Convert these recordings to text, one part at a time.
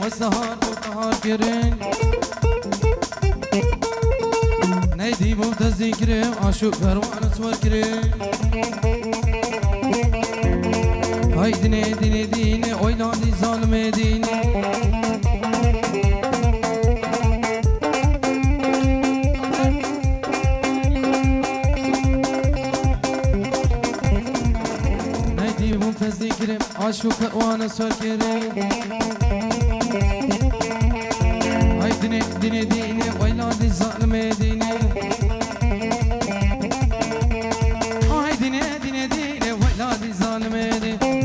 والسهر وطهر كرين نيدي بوتزي كريم عاشق بروان سور كريم هاي ديني ديني ديني ويلادي ظالم ديني نيدي بوتزي كريم عاشق بروان سور كريم هاي ديني ديني ديني ويلادي ظالم ديني هاي ديني ديني ديني ويلادي ظالم ديني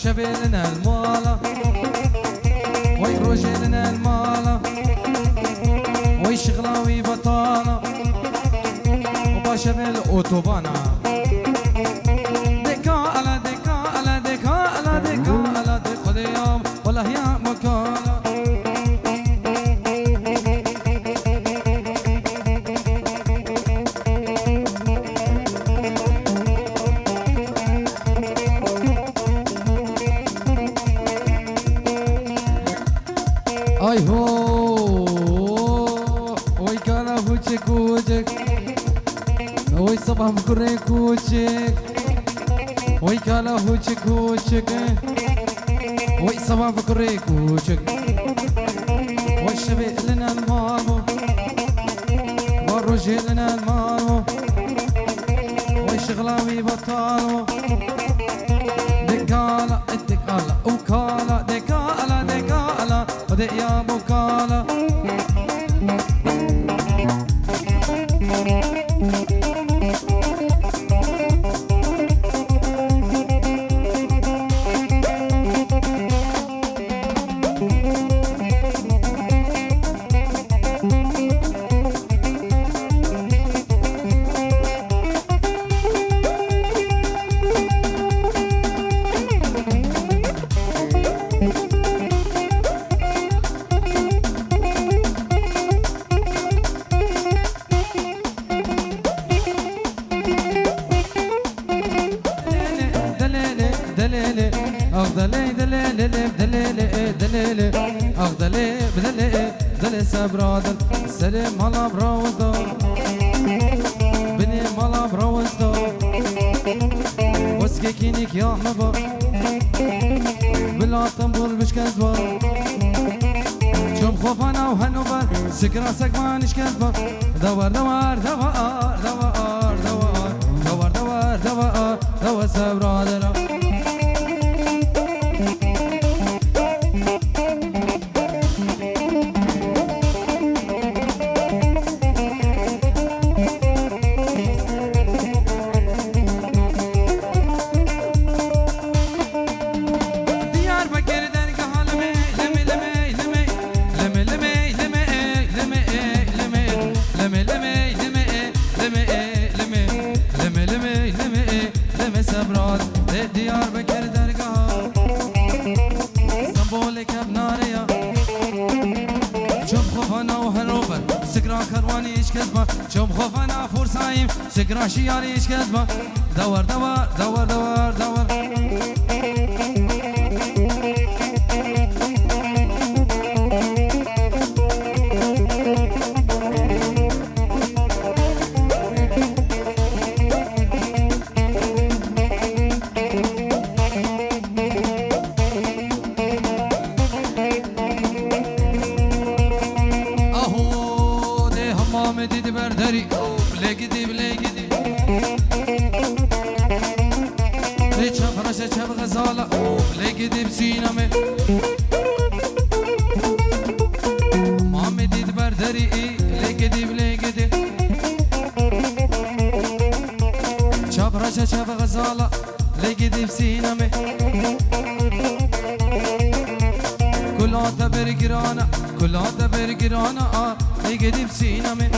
شبيلنا المالا وي رجلنا المالا وي شغلاوي بطالة وباشبل اوتوبانا دكا على دكا على دكا على دكا على دكا ديام والله يا مكالا اي هو وي كالا هوچه كوچك وي صباح بكره كوچك وي كالا هوچه كوچك وي صباح بكره كوچك وي شبه لنا المالو والرجل لنا المالو وي شغلاوي بطالو دكالا الدكالا وكالا دكالا دكالا ودي يا بوكالا دليلي أغدلي دليلي دليلي دليلي أغدلي بدلي دلي سبرادل سلم مالا براوزدو بني مالا براوزدو وسكي كينيك يا حبا بلا طنبول بشكزبا شوم خوفانا وهنوبر سكرا سكمانش كذبا دوار دوار دوار دوار دوار دوار دوار دوار دوار سبرادل ديار بكر درگاه سمبولك بناريا شوم خوفانا وهروبر سكرا كرواني ايش كذبه شوم خوفانا فرسايم سكرا شياري ايش كذبه دور دور دور دور دور شب غزالة لقد بسينامي مامي ديد بردري لقد شب رشا شب غزالة لقد بسينامي كلها تبرقرانا كلها تبرقرانا لقد بسينامي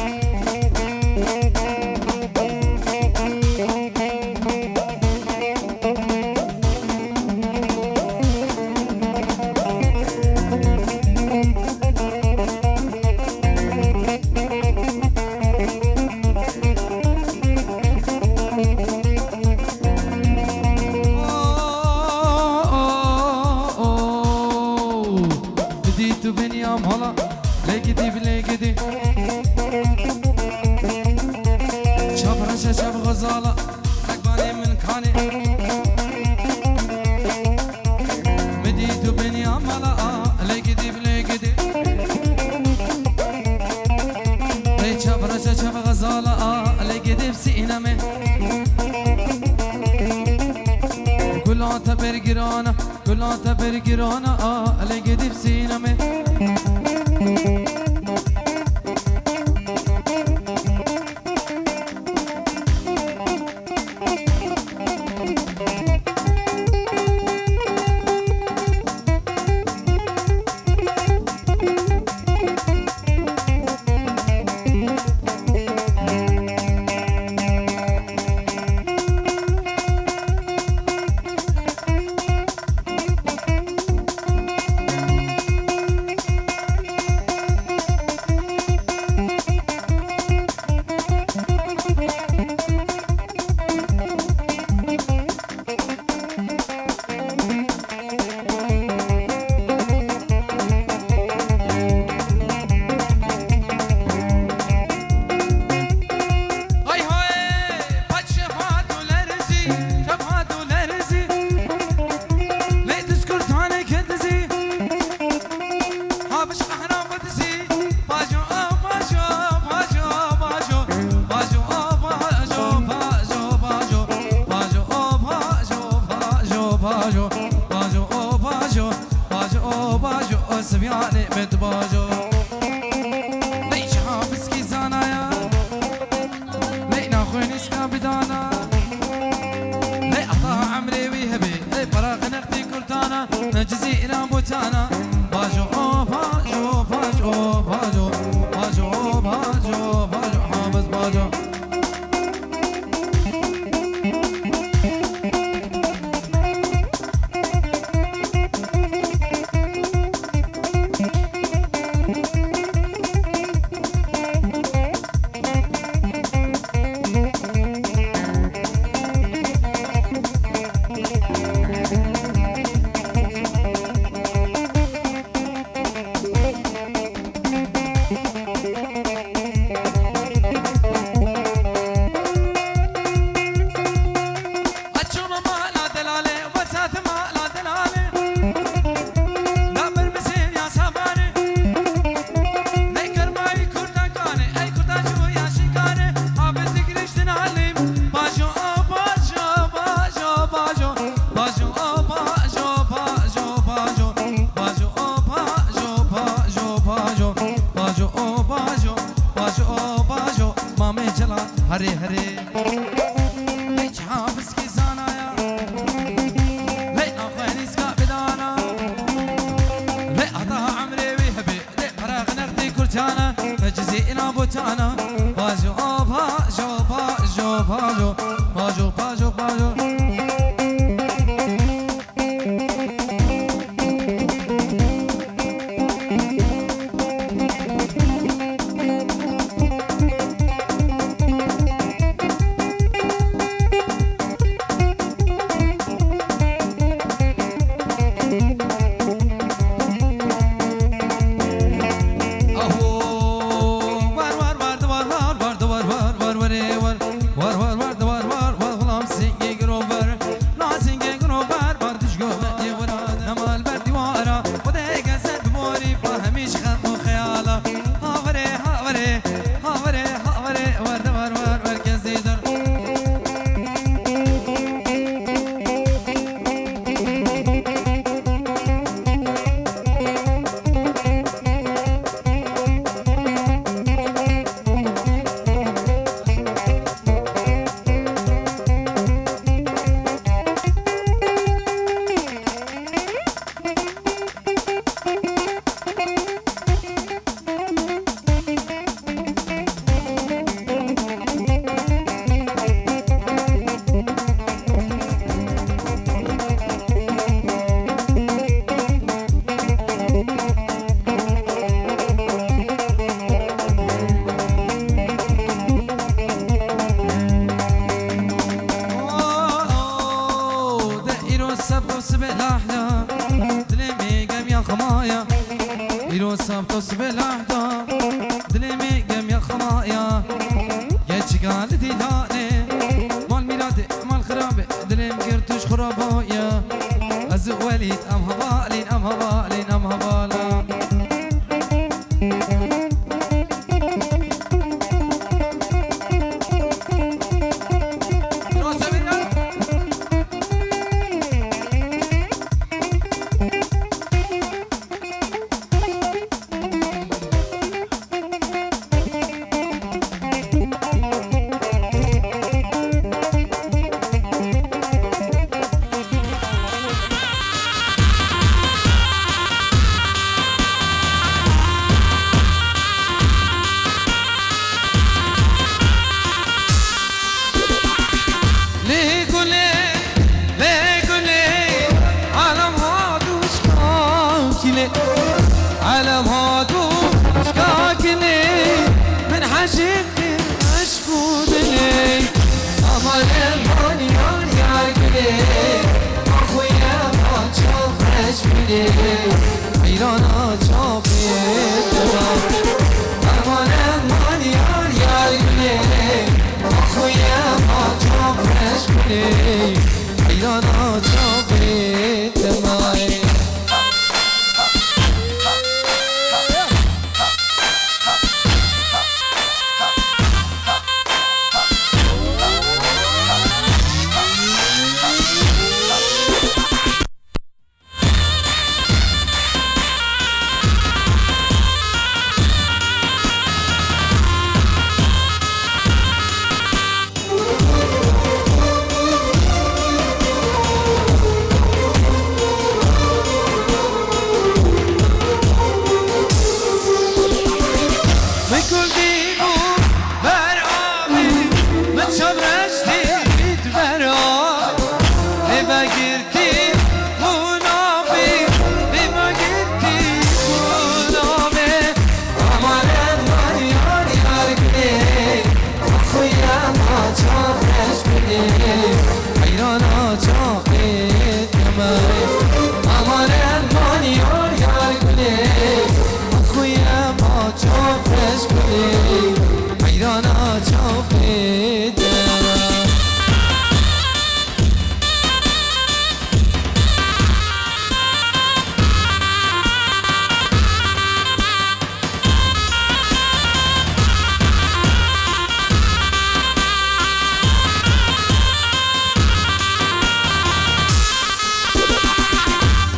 شب غزالة ركباني من كاني مديت بني عملا لقدي بلقدي ريت شب رشا شب غزالة لقدي بسينامي كلها تبرقرانا كلها تبرقرانا لقدي بسينامي سبياني متباجو ليش حابس كي زانايا لينا خويني سكا بدانا لي أطاها عمري ويهبي لي براغ نختي كرتانا نجزي إلى بوتانا باجو باجو باجو باجو باجو باجو باجو حابس باجو وصف تصبح لحظة دلمي قم يا خمايا يا تشقال ديداني مال ميلادي مال خرابي دلم قرتوش خرابايا أزق وليد أم هبالين أم هبالين أم هبالا علم هادو شكاكني من حشمتي اشكودني امان الماني ماني عرقني اخويا ما تشوف خشمني حيرانا تشوفي امان الماني ماني عرقني اخويا ما تشوف خشمني حيرانا تشوفي تماي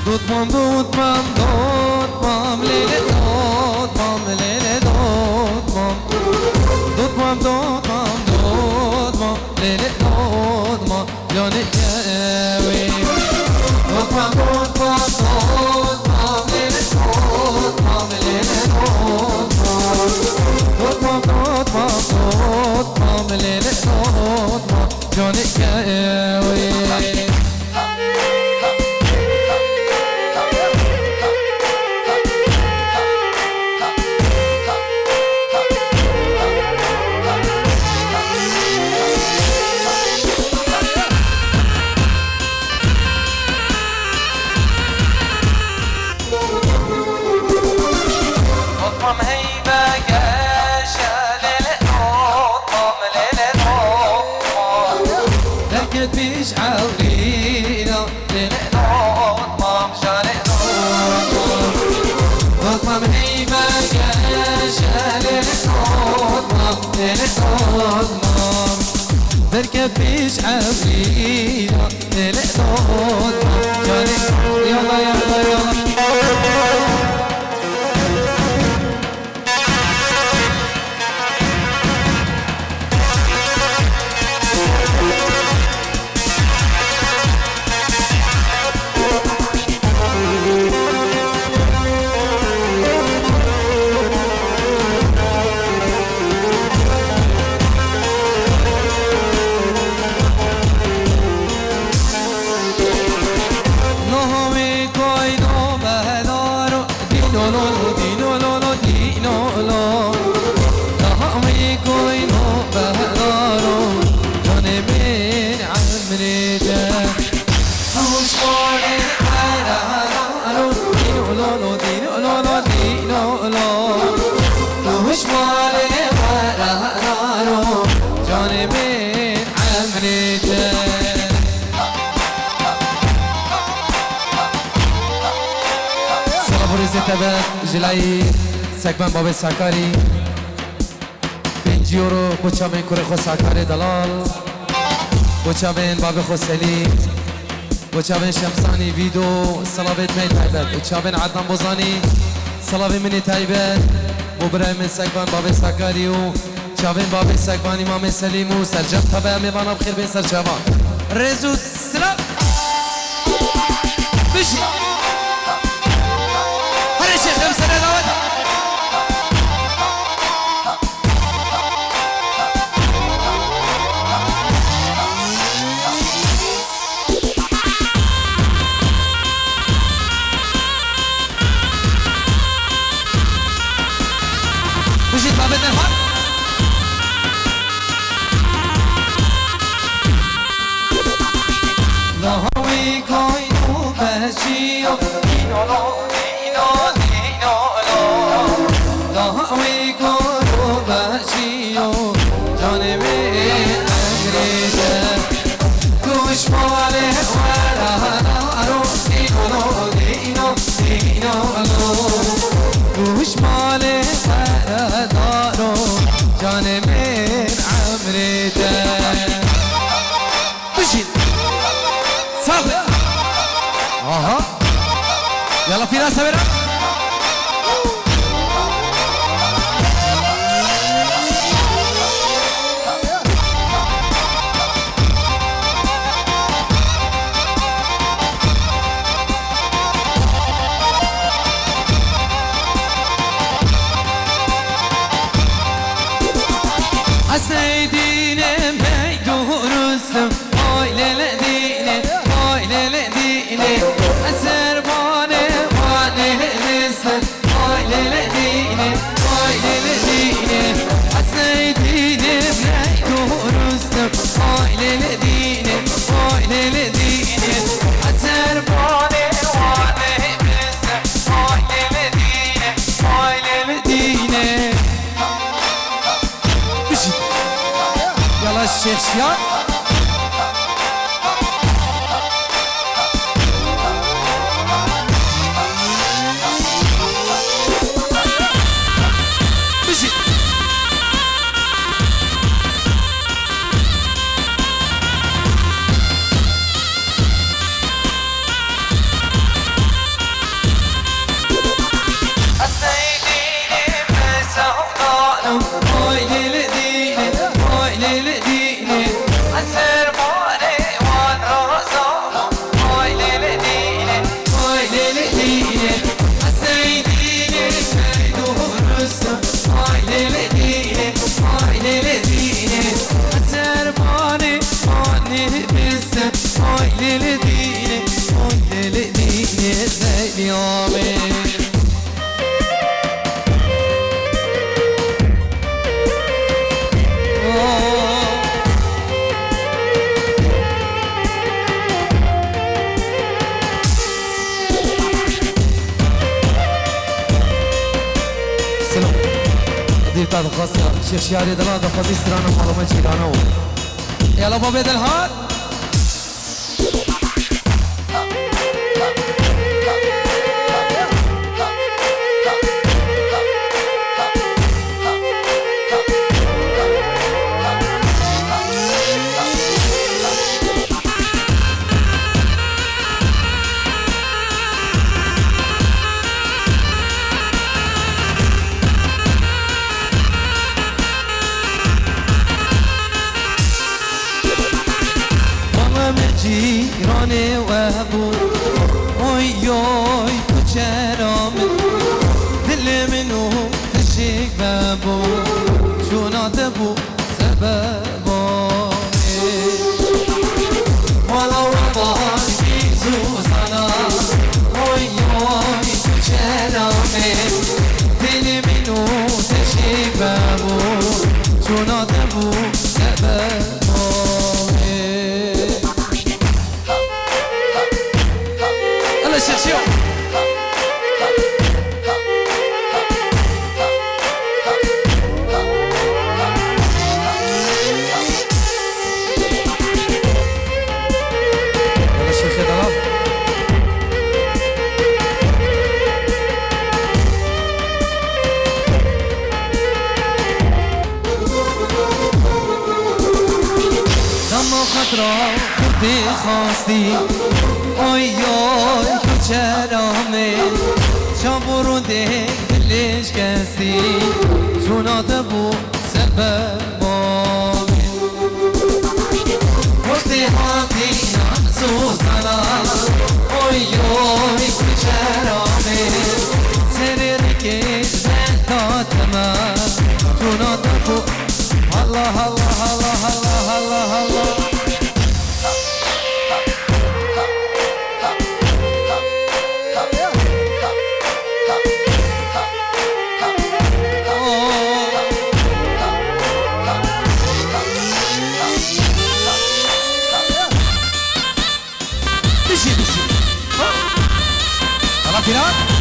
Dotmam, dotmam, dotmam, lele dotmam, lele dotmam. Dotmam, dotmam, dotmam, lele dotmam, yani yevi. Dotmam, dotmam, dotmam, lele dotmam, lele dotmam. Dotmam, dotmam, dotmam, lele dotmam, yani yevi. بيش عورينا لنقطمم شالقطمم قطمم هيما كاشا لنقطمم بركب بيش عورينا لنقطمم يلا يلا يلا عمريته سلام ریزه تبه جلایی سکمن بابه ساکاری 5 یورو بچه من کره خو ساکاری دلال بچه من بابه خو سلی بچه من شمسانی ویدو سلابت من تایبت بچه من عدنان بوزانی سلابت منی تایبت مبرای من سکمن بابه ساکاری و چاوین بابه سکمن امام سلیم و سرجم تبه میبانا بخیر بین سرجمان رزو سلام بشی هر شیخ خمسه نگاوت بشید بابت نفر لاهوی کوینو بچیو لاهوی کورو بچیو جان من امریده گوش ماله ورهارو دینو گوش ماله ورهارو جان من امریده بشید صبر آها يلا في ناس برا السيدين بيدورسم هاي للديني هاي للديني السرباني واني للسن هاي للديني هاي للديني السيدين بيدورسم هاي للديني هاي للديني السرباني واني للسن هاي للديني هاي للديني يلا الشيخ شيان بشي ديرتاد خاصة شيخ شياري دلال دفازي سترانا معلومة جيرانو يلا بابي دلهار جيراني وابو وياي كجرام دل منو تشيك بابو شو نعتبو سبباني ولو باشي زوزانا وياي كجرام دل منو تشيك بابو شو نعتبو سبباني Session. را خودی خواستی آی آی تو چرامه شام برونده دلش کستی جونات بو سبب مامه خودی حاتی نمسوزانا آی آی تو چرامه سر رکش بنداتما جونات بو الله الله الله الله الله الله Final.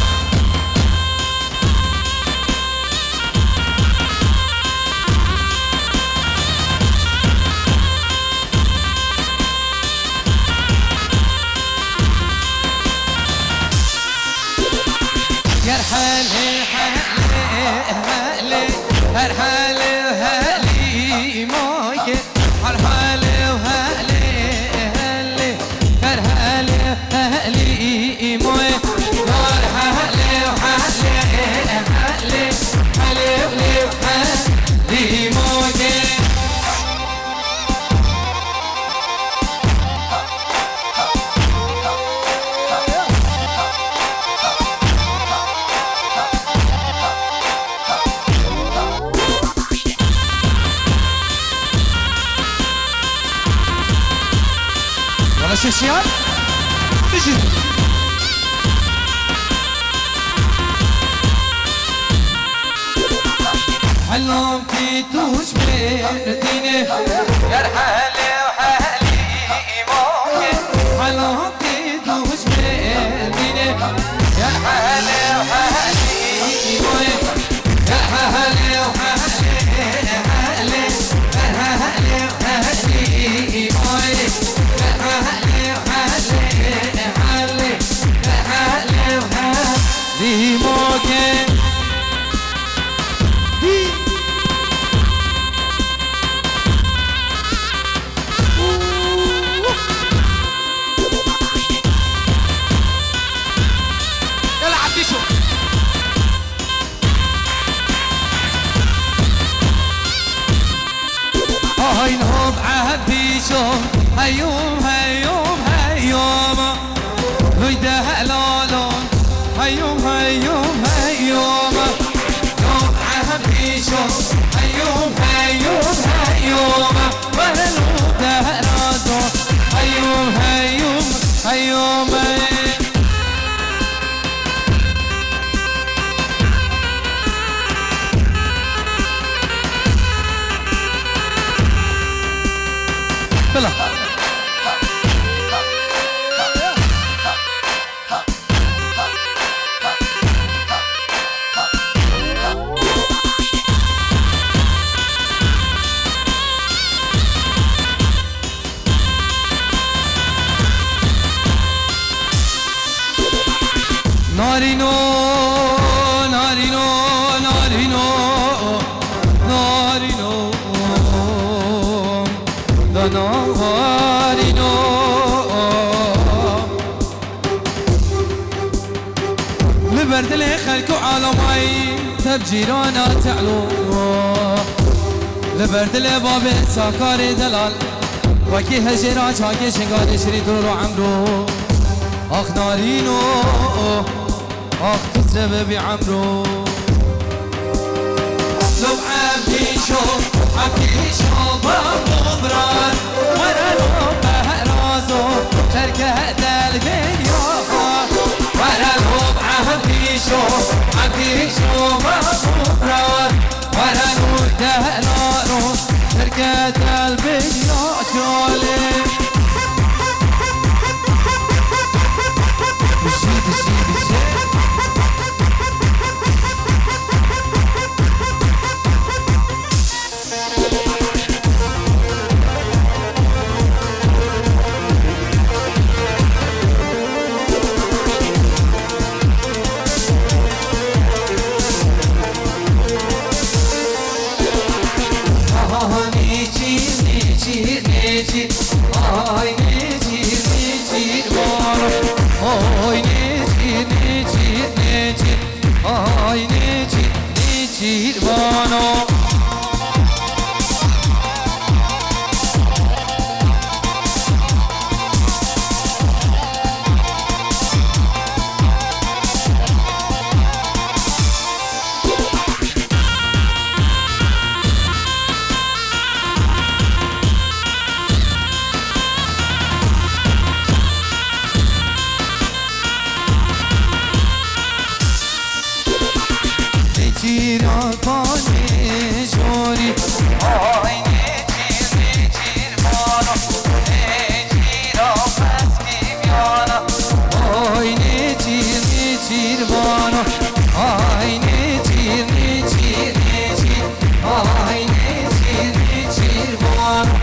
يا رحالي هالي هالي هالي مويك هالي وهالي هالي هالي هالي مويك يلا شيشيان تجي علمتي توش برديني يا رحالي وحالي موكي علمتي توش برديني يا رحالي وحالي موكي يا رحالي وحالي حالي رحالي وحالي موكي رحالي وحالي حالي رحالي وحالي موكي هاي نهض عهدي شوم هيوم هيوم هيوم ويده هلالون هيوم هيوم هيوم نهض عهدي شوم هيوم هيوم هيوم وهلو دهراتو هيوم هيوم هيوم بلا نارينو نارينو نارينو نارينو نارينو لبرد لي خلق عالمي تبجيرانا تعلو لبرد لي باب ساكار دلال وكي هجرا چاكي شنگان شري درو عمرو اخ نارينو اخ تسرب بعمرو لو عبدي شو بمبران وانا لو بهرازو شركة دلبين وانا لو عبدي شو بمبران وانا لو دهلانو شركة دلبين شولي آی نیچیر نیچیر بانو نیچیران پانی جوری آی نیچیر نیچیر بانو نیچیران مسکی بیانا آی نیچیر نیچیر بانو آی نیچیر نیچیر نیچیر آی نیچیر نیچیر بانو